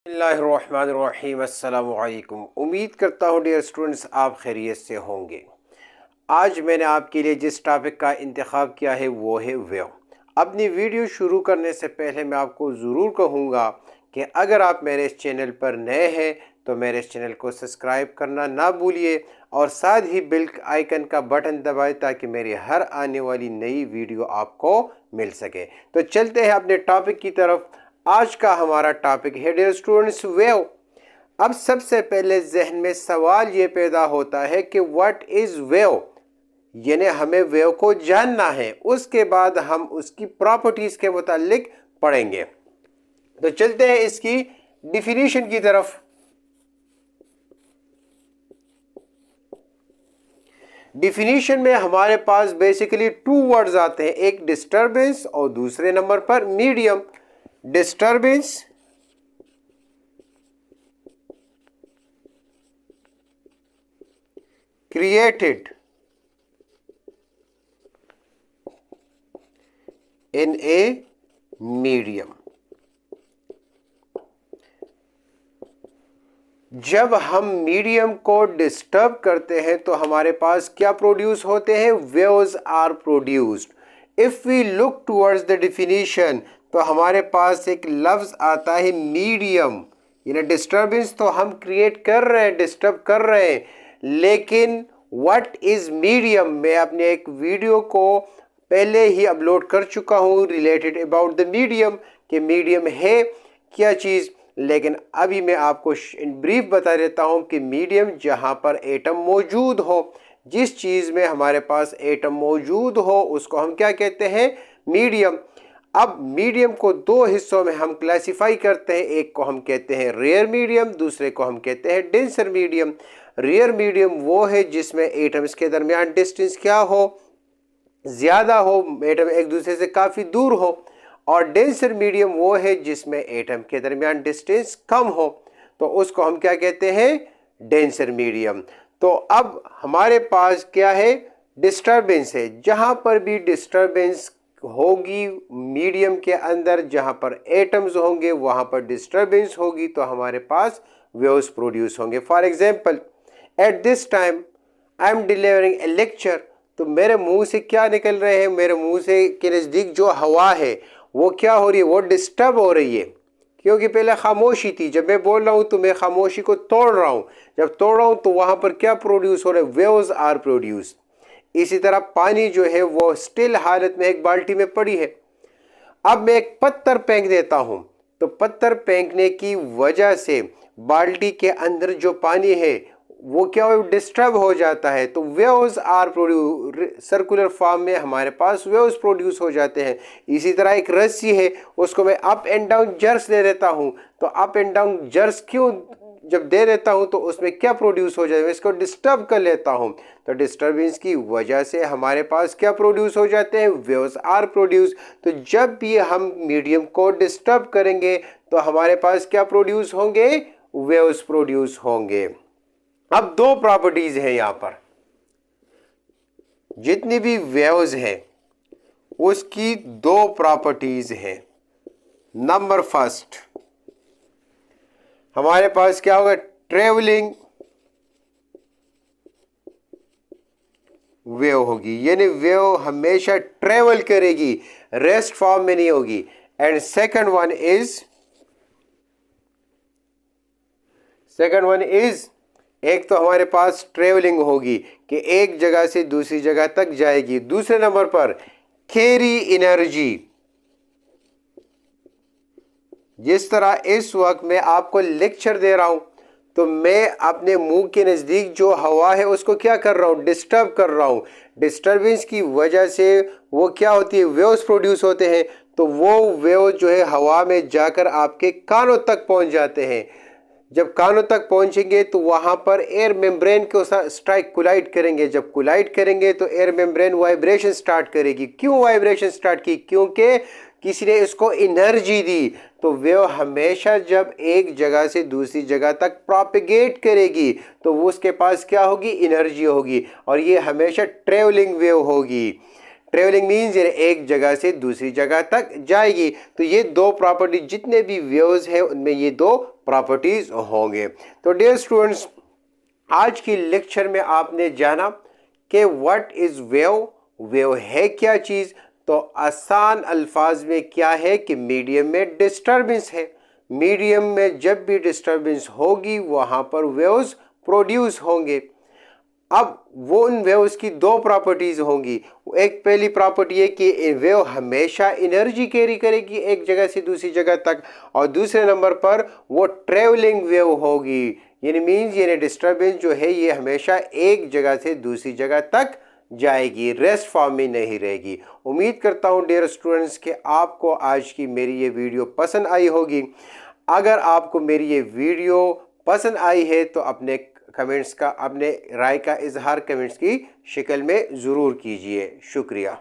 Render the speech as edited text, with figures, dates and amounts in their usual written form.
बिस्मिल्लाहिर्रहमानिर्रहीम। अस्सलामु अलैकुम। उम्मीद करता हूँ डियर स्टूडेंट्स आप खैरियत से होंगे। आज मैंने आपके लिए जिस टॉपिक का इंतखाब किया है वो है वेव। अपनी वीडियो शुरू करने से पहले मैं आपको ज़रूर कहूँगा कि अगर आप मेरे इस चैनल पर नए हैं तो मेरे इस चैनल को सब्सक्राइब करना ना भूलिए और साथ ही बेल आइकन का बटन दबाएं ताकि मेरी हर आने वाली नई वीडियो आपको मिल सके। तो चलते हैं अपने टॉपिक की तरफ। आज का हमारा टॉपिक है डियर स्टूडेंट्स वेव। अब सबसे पहले जहन में सवाल ये पैदा होता है कि व्हाट इज वेव, यानी हमें वेव को जानना है, उसके बाद हम उसकी प्रॉपर्टीज के मुतालिक पढ़ेंगे। तो चलते हैं इसकी डिफिनीशन की तरफ। डिफिनीशन में हमारे पास बेसिकली टू वर्ड्स आते हैं, एक डिस्टरबेंस और दूसरे नंबर पर medium. Disturbance created in a medium। जब हम मीडियम को डिस्टर्ब करते हैं तो हमारे पास क्या प्रोड्यूस होते हैं? Waves are produced. If we look towards the definition तो हमारे पास एक लफ्ज आता है मीडियम, यानी डिस्टर्बेंस तो हम क्रिएट कर रहे हैं, डिस्टर्ब कर रहे हैं, लेकिन व्हाट इज मीडियम मैं अपने एक वीडियो को पहले ही अपलोड कर चुका हूं रिलेटेड अबाउट द मीडियम कि मीडियम है क्या चीज। लेकिन अभी मैं आपको इन ब्रीफ बता देता हूं कि मीडियम जहां पर एटम मौजूद हो, जिस चीज में हमारे पास एटम मौजूद हो उसको हम क्या कहते हैं? मीडियम। अब मीडियम को दो हिस्सों में हम क्लासिफाई करते हैं, एक को हम कहते हैं रेयर मीडियम, दूसरे को हम कहते हैं डेंसर मीडियम। रेयर मीडियम वो है जिसमें एटम्स के दरमियान डिस्टेंस क्या हो? ज्यादा हो, एटम एक दूसरे से काफी दूर हो। और डेंसर मीडियम वो है जिसमें एटम के दरमियान डिस्टेंस कम हो, तो उसको हम क्या कहते हैं? Denser medium. तो अब हमारे पास क्या है? डिस्टरबेंस है। जहां पर भी डिस्टरबेंस होगी मीडियम के अंदर, जहां पर एटम्स होंगे वहां पर डिस्टरबेंस होगी, तो हमारे पास वेव्स प्रोड्यूस होंगे। For example, at this time I am delivering A lecture, तो मेरे मुंह से क्या निकल रहे हैं? मेरे मुंह से के नज़दीक जो हवा है वो क्या हो रही है? वो डिस्टर्ब हो रही है, क्योंकि पहले खामोशी थी। जब मैं बोल रहा हूं तो मैं खामोशी को तोड़ रहा हूं, जब तोड़ रहा हूं तो वहां पर क्या प्रोड्यूस हो रहा है? Waves are produce. इसी तरह पानी जो है वो स्टिल हालत में एक बाल्टी में पड़ी है। अब मैं एक पत्थर फेंक देता हूं, तो पत्थर फेंकने की वजह से बाल्टी के अंदर जो पानी है वो क्या हो? डिस्टर्ब हो जाता है, तो waves are produce. Circular form में हमारे पास वेव्स प्रोड्यूस हो जाते हैं। इसी तरह एक रस्सी है, उसको मैं अप एंड डाउन जर्स दे देता हूं, तो अप एंड डाउन जर्स क्यों जब दे देता हूं तो उसमें क्या प्रोड्यूस हो जाए? मैं इसको डिस्टर्ब कर लेता हूं, तो डिस्टर्बेंस की वजह से हमारे पास क्या प्रोड्यूस हो जाते हैं? Waves are produce. तो जब भी हम मीडियम को डिस्टर्ब करेंगे तो हमारे पास क्या प्रोड्यूस होंगे? वेव्स प्रोड्यूस होंगे। अब दो प्रॉपर्टीज हैं यहां पर, जितनी भी वेव्स है उसकी दो प्रॉपर्टीज हैं। नंबर फर्स्ट हमारे पास क्या होगा? ट्रेवलिंग वेव होगी, यानी वेव हमेशा ट्रेवल करेगी, रेस्ट फॉर्म में नहीं होगी। एंड सेकंड वन इज एक तो हमारे पास ट्रेवलिंग होगी कि एक जगह से दूसरी जगह तक जाएगी। दूसरे नंबर पर कैरी एनर्जी। जिस तरह इस वक्त मैं आपको लेक्चर दे रहा हूं तो मैं अपने मुंह के नजदीक जो हवा है उसको क्या कर रहा हूं? डिस्टर्ब कर रहा हूं। डिस्टर्बेंस की वजह से वो क्या होती है? वेव्स प्रोड्यूस होते हैं, तो वो वेव जो है हवा में जाकर आपके कानों तक पहुंच जाते हैं। जब कानों तक पहुंचेंगे तो वहां पर एयर मेम्ब्रेन को स्ट्राइक कोलाइड करेंगे। जब कोलाइड करेंगे तो एयर मेम्ब्रेन वाइब्रेशन स्टार्ट करेगी। क्यों वाइब्रेशन स्टार्ट की? क्योंकि किसी ने इसको एनर्जी दी। तो वेव हमेशा जब एक जगह से दूसरी जगह तक प्रोपेगेट करेगी तो वो उसके पास क्या होगी? एनर्जी होगी, और ये हमेशा ट्रेवलिंग वेव होगी। ट्रेवलिंग मीन्स यानी एक जगह से दूसरी जगह तक जाएगी। तो ये दो प्रॉपर्टी, जितने भी वेव्स हैं उनमें ये दो प्रॉपर्टीज होंगे। तो डियर स्टूडेंट्स, आज की लेक्चर में आपने जाना कि व्हाट इज वेव, वेव है क्या चीज। तो आसान अल्फाज में क्या है कि मीडियम में डिस्टर्बेंस है। मीडियम में जब भी डिस्टर्बेंस होगी वहां पर वेव्स प्रोड्यूस होंगे। अब वो उन वेव्स की दो प्रॉपर्टीज होंगी। एक पहली प्रॉपर्टी है कि वेव हमेशा एनर्जी कैरी करेगी एक जगह से दूसरी जगह तक, और दूसरे नंबर पर वो ट्रेवलिंग वेव होगी, यानी मीन्स यानी डिस्टर्बेंस जो है ये हमेशा एक जगह से दूसरी जगह तक जाएगी, रेस्ट फॉर्म में नहीं रहेगी। उम्मीद करता हूँ डियर स्टूडेंट्स कि आपको आज की मेरी ये वीडियो पसंद आई होगी। अगर आपको मेरी ये वीडियो पसंद आई है तो अपने कमेंट्स का, अपने राय का इजहार कमेंट्स की शक्ल में ज़रूर कीजिए। शुक्रिया।